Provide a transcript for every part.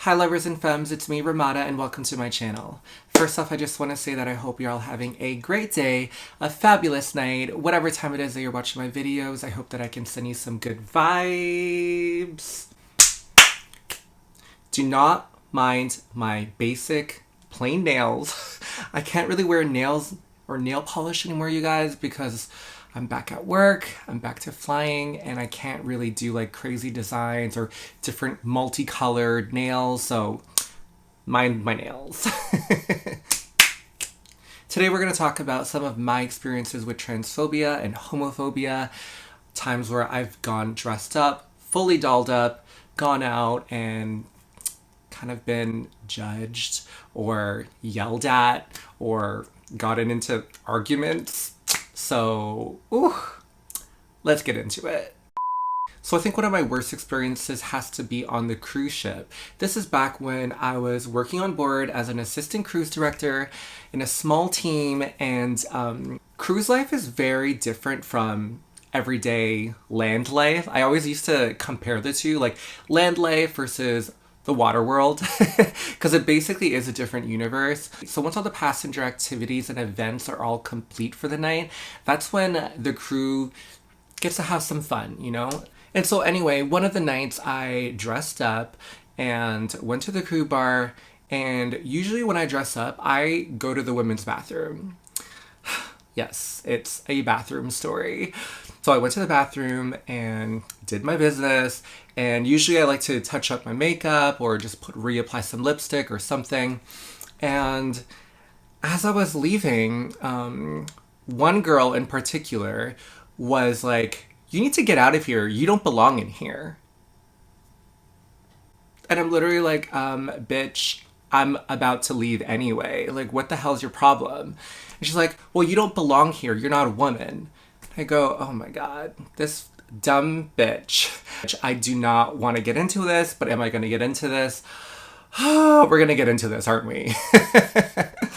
Hi lovers and femmes, it's me Ramada and welcome to my channel. First off, I just want to say that I hope you're all having a great day, a fabulous night, whatever time it is that you're watching my videos. I hope that I can send you some good vibes. Do not mind my basic plain nails. I can't really wear nails or nail polish anymore, you guys, because I'm back at work, I'm back to flying, and I can't really do like crazy designs or different multicolored nails, so mind my nails. Today we're going to talk about some of my experiences with transphobia and homophobia, times where I've gone dressed up, fully dolled up, gone out and kind of been judged or yelled at or gotten into arguments. So, let's get into it. So I think one of my worst experiences has to be on the cruise ship. This is back when I was working on board as an assistant cruise director in a small team, and cruise life is very different from everyday land life. I always used to compare the two, like land life versus the water world, because it basically is a different universe. So once all the passenger activities and events are all complete for the night, that's when the crew gets to have some fun, you know? And so anyway, one of the nights I dressed up and went to the crew bar, and usually when I dress up, I go to the women's bathroom. Yes, it's a bathroom story. So I went to the bathroom and did my business, and usually I like to touch up my makeup or just reapply some lipstick or something. And as I was leaving, one girl in particular was like, "You need to get out of here. You don't belong in here." And I'm literally like, bitch, I'm about to leave anyway. Like, what the hell's your problem? And she's like, "Well, you don't belong here. You're not a woman." I go, oh my god, this dumb bitch. I do not want to get into this, but am I going to get into this? Oh, we're going to get into this, aren't we?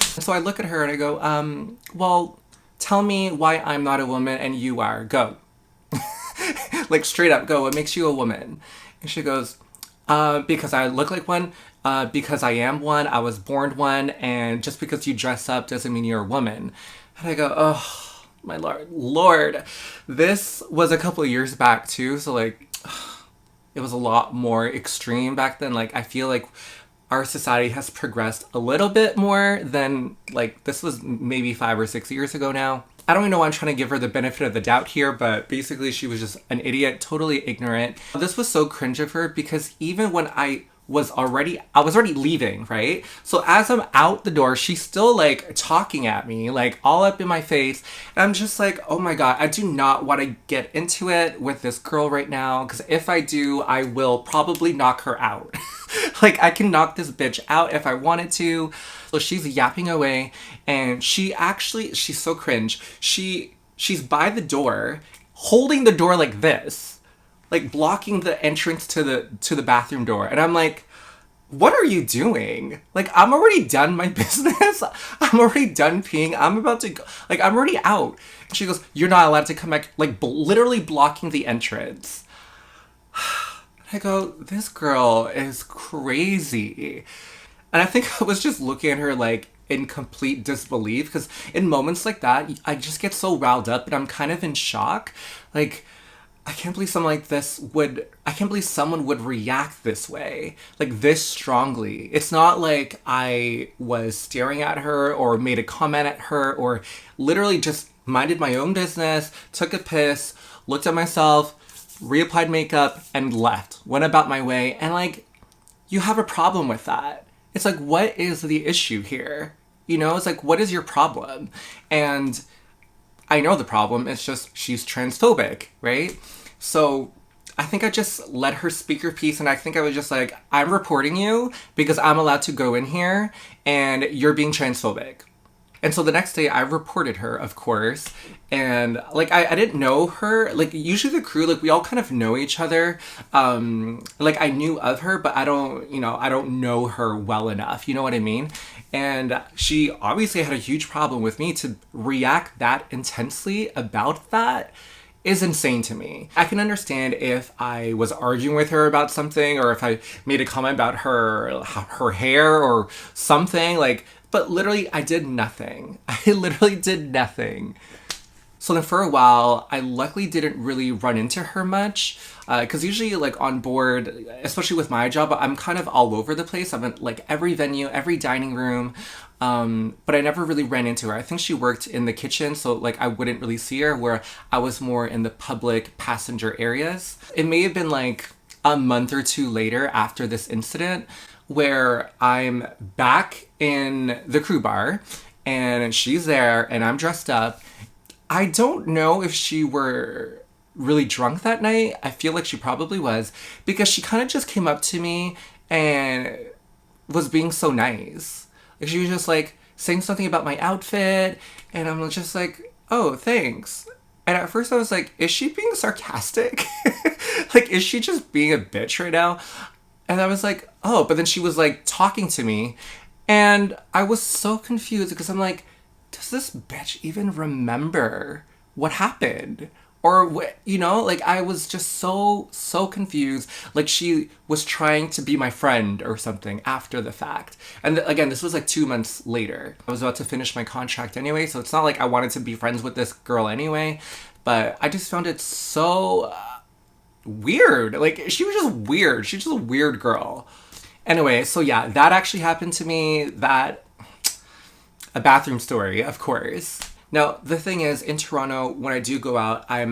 So I look at her and I go, well, tell me why I'm not a woman and you are. Go. Like, straight up, go. What makes you a woman? And she goes, because I look like one, because I am one, I was born one, and just because you dress up doesn't mean you're a woman. And I go, oh, my lord. This was a couple of years back too, so like, it was a lot more extreme back then. Like, I feel like our society has progressed a little bit more than, like, this was maybe 5 or 6 years ago now. I don't even know why I'm trying to give her the benefit of the doubt here, but basically she was just an idiot, totally ignorant. This was so cringe of her because even when I was already leaving, right? So as I'm out the door, she's still like talking at me, like all up in my face. And I'm just like, oh my god, I do not want to get into it with this girl right now, because if I do, I will probably knock her out. Like, I can knock this bitch out if I wanted to. So she's yapping away, and she's so cringe. She's by the door, holding the door like this, like blocking the entrance to the bathroom door. And I'm like, what are you doing? Like, I'm already done my business. I'm already done peeing. I'm about to go. Like, I'm already out. And she goes, you're not allowed to come back. Like, literally blocking the entrance. I go, this girl is crazy. And I think I was just looking at her like in complete disbelief, because in moments like that, I just get so riled up and I'm kind of in shock. Like, I can't believe someone would react this way, like this strongly. It's not like I was staring at her or made a comment at her, or literally just minded my own business, took a piss, looked at myself, reapplied makeup, and left. Went about my way. And like, you have a problem with that. It's like, what is the issue here? You know, it's like, what is your problem? And I know the problem. It's just she's transphobic, right? So I think I just let her speak her piece, and I think I was just like, I'm reporting you because I'm allowed to go in here and you're being transphobic. And so the next day I reported her, of course, and like, I didn't know her. Like, usually the crew, like, we all kind of know each other. Like, I knew of her, but I don't know her well enough, you know what I mean? And she obviously had a huge problem with me to react that intensely about that. is insane to me. I can understand if I was arguing with her about something, or if I made a comment about her hair or something, like, but literally I did nothing. I literally did nothing. So then for a while, I luckily didn't really run into her much, because usually like on board, especially with my job, I'm kind of all over the place. I'm in like every venue, every dining room, but I never really ran into her. I think she worked in the kitchen, so like I wouldn't really see her, where I was more in the public passenger areas. It may have been like a month or two later after this incident where I'm back in the crew bar and she's there and I'm dressed up. I don't know if she were really drunk that night. I feel like she probably was, because she kind of just came up to me and was being so nice. Like, she was just like saying something about my outfit, and I'm just like, oh, thanks. And at first I was like, is she being sarcastic? Like, is she just being a bitch right now? And I was like, oh, but then she was like talking to me, and I was so confused because I'm like, does this bitch even remember what happened? Or what, you know, like I was just so confused. Like she was trying to be my friend or something after the fact. And again, this was like 2 months later. I was about to finish my contract anyway, so it's not like I wanted to be friends with this girl anyway. But I just found it so weird. Like, she was just weird. She's just a weird girl. Anyway, so yeah, that actually happened to me. A bathroom story, of course. Now, the thing is, in Toronto, when I do go out, I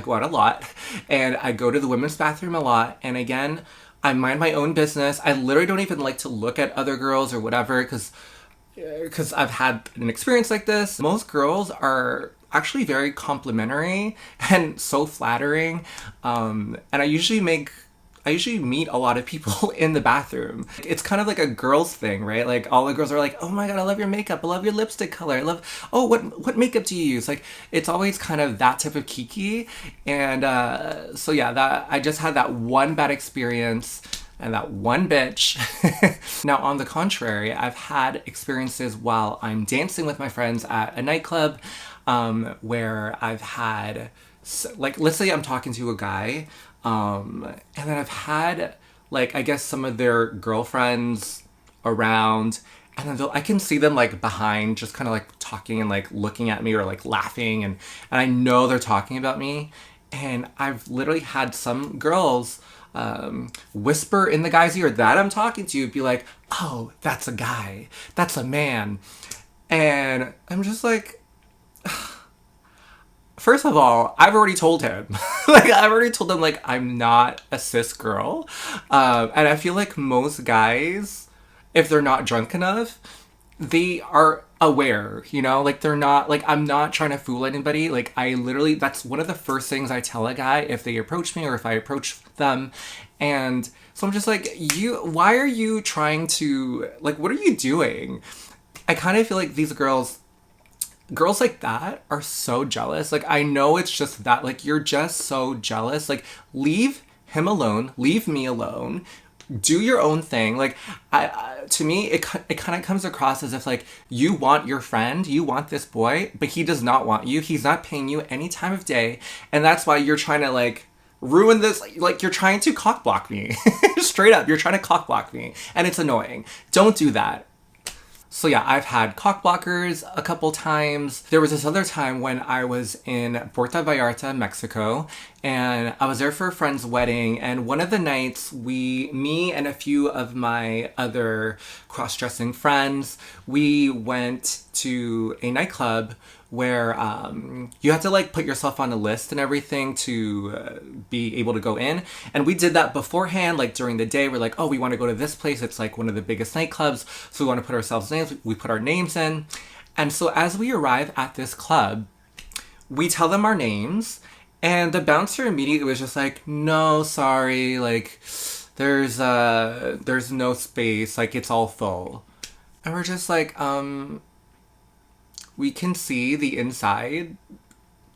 go out a lot, and I go to the women's bathroom a lot, and again, I mind my own business. I literally don't even like to look at other girls or whatever, because I've had an experience like this. Most girls are actually very complimentary and so flattering, and I usually meet a lot of people in the bathroom. It's kind of like a girls thing, right? Like, all the girls are like, oh my god, I love your makeup, I love your lipstick color, I love, oh, what makeup do you use? Like, it's always kind of that type of kiki. And so yeah, that I just had that one bad experience and that one bitch. Now, on the contrary, I've had experiences while I'm dancing with my friends at a nightclub, where I've had, like, let's say I'm talking to a guy, and then I've had, like, I guess some of their girlfriends around, and then I can see them, like, behind, just kind of, like, talking and, like, looking at me or, like, laughing, and I know they're talking about me, and I've literally had some girls whisper in the guy's ear that I'm talking to, be like, oh, that's a guy, that's a man, and I'm just like, first of all, I've already told him. Like, I'm not a cis girl. And I feel like most guys, if they're not drunk enough, they are aware, you know? Like, they're not, like, I'm not trying to fool anybody. Like, that's one of the first things I tell a guy if they approach me or if I approach them. And so I'm just like, why are you trying to, like, what are you doing? I kind of feel like these girls like that are so jealous. Like, I know it's just that, like, you're just so jealous. Like, leave him alone. Leave me alone. Do your own thing. Like, to me, it kind of comes across as if, like, you want your friend, you want this boy, but he does not want you. He's not paying you any time of day. And that's why you're trying to, like, ruin this. Like, you're trying to cock block me. Straight up, you're trying to cock block me. And it's annoying. Don't do that. So yeah, I've had cock blockers a couple times. There was this other time when I was in Puerto Vallarta, Mexico, and I was there for a friend's wedding, and one of the nights me and a few of my other cross-dressing friends, we went to a nightclub where you have to, like, put yourself on a list and everything to be able to go in. And we did that beforehand, like, during the day. We're like, oh, we want to go to this place. It's, like, one of the biggest nightclubs. So we want to put ourselves names. We put our names in. And so as we arrive at this club, we tell them our names. And the bouncer immediately was just like, no, sorry. Like, there's no space. Like, it's all full. And we're just like, we can see the inside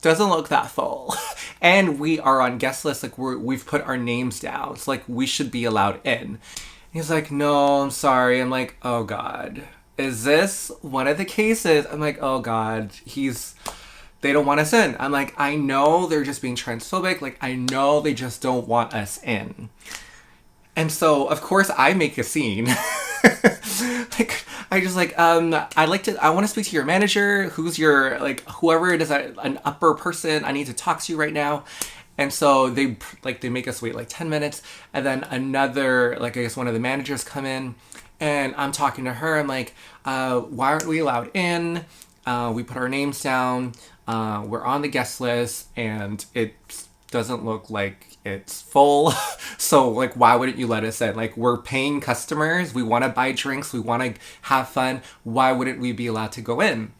doesn't look that full. And we are on guest list, like, we've put our names down. So, like, we should be allowed in. And he's like, no, I'm sorry. I'm like, oh God, is this one of the cases? I'm like, oh God, this they don't want us in. I'm like, I know they're just being transphobic. Like, I know they just don't want us in. And so, of course, I make a scene. Like, I just like, I want to speak to your manager, who's your, like, whoever it is, an upper person, I need to talk to you right now. And so they make us wait like 10 minutes. And then another, like, I guess one of the managers come in, and I'm talking to her. I'm like, why aren't we allowed in? We put our names down. We're on the guest list, and it doesn't look like it's full. So, like, why wouldn't you let us in? Like, we're paying customers. We want to buy drinks. We want to have fun. Why wouldn't we be allowed to go in?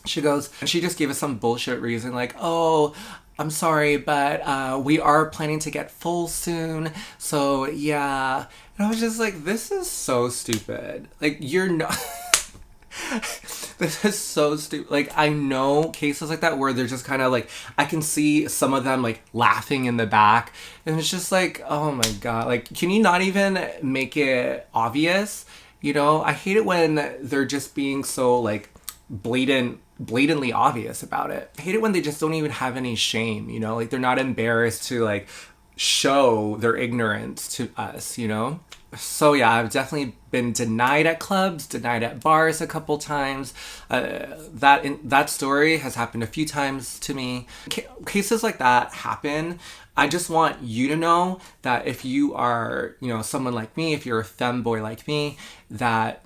She goes, and she just gave us some bullshit reason, like, oh, I'm sorry, but we are planning to get full soon. So, yeah. And I was just like, this is so stupid. Like, you're not... This is so stupid. Like, I know cases like that where they're just kind of like, I can see some of them like laughing in the back, and it's just like, oh my god, like, can you not even make it obvious? You know, I hate it when they're just being so like blatantly obvious about it. I hate it when they just don't even have any shame, you know, like they're not embarrassed to like show their ignorance to us, you know? So yeah, I've definitely been denied at clubs, denied at bars a couple times. That story has happened a few times to me. Cases like that happen. I just want you to know that if you are, you know, someone like me, if you're a femboy like me, that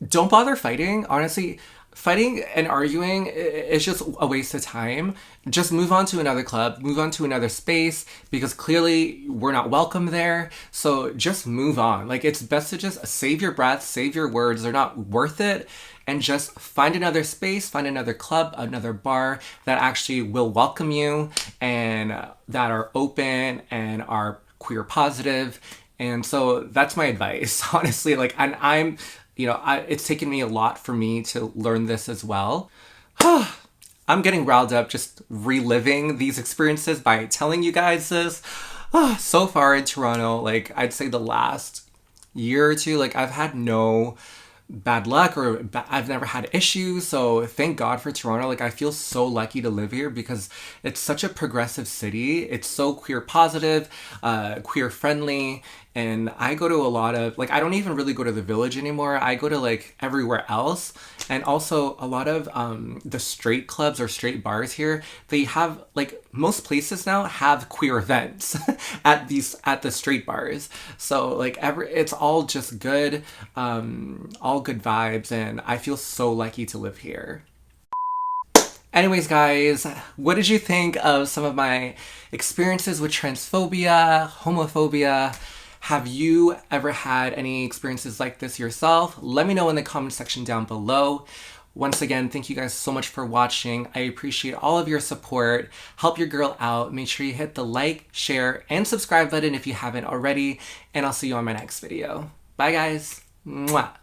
don't bother fighting. Honestly, fighting and arguing is just a waste of time. Just move on to another club, move on to another space, because clearly we're not welcome there. So just move on. Like, it's best to just save your breath, save your words. They're not worth it. And just find another space, find another club, another bar that actually will welcome you and that are open and are queer positive. And so that's my advice, honestly. Like, and I'm, you know, it's taken me a lot for me to learn this as well. I'm getting riled up just reliving these experiences by telling you guys this. So far in Toronto, like, I'd say the last year or two, like, I've had no bad luck or I've never had issues. So thank God for Toronto. Like, I feel so lucky to live here because it's such a progressive city. It's so queer positive, queer friendly. And I go to a lot of, like, I don't even really go to the Village anymore. I go to, like, everywhere else. And also a lot of the straight clubs or straight bars here, they have, like, most places now have queer events at the straight bars. So, like, it's all just good, all good vibes. And I feel so lucky to live here. Anyways, guys, what did you think of some of my experiences with transphobia, homophobia? Have you ever had any experiences like this yourself? Let me know in the comment section down below. Once again, thank you guys so much for watching. I appreciate all of your support. Help your girl out. Make sure you hit the like, share, and subscribe button if you haven't already. And I'll see you on my next video. Bye, guys. Mwah.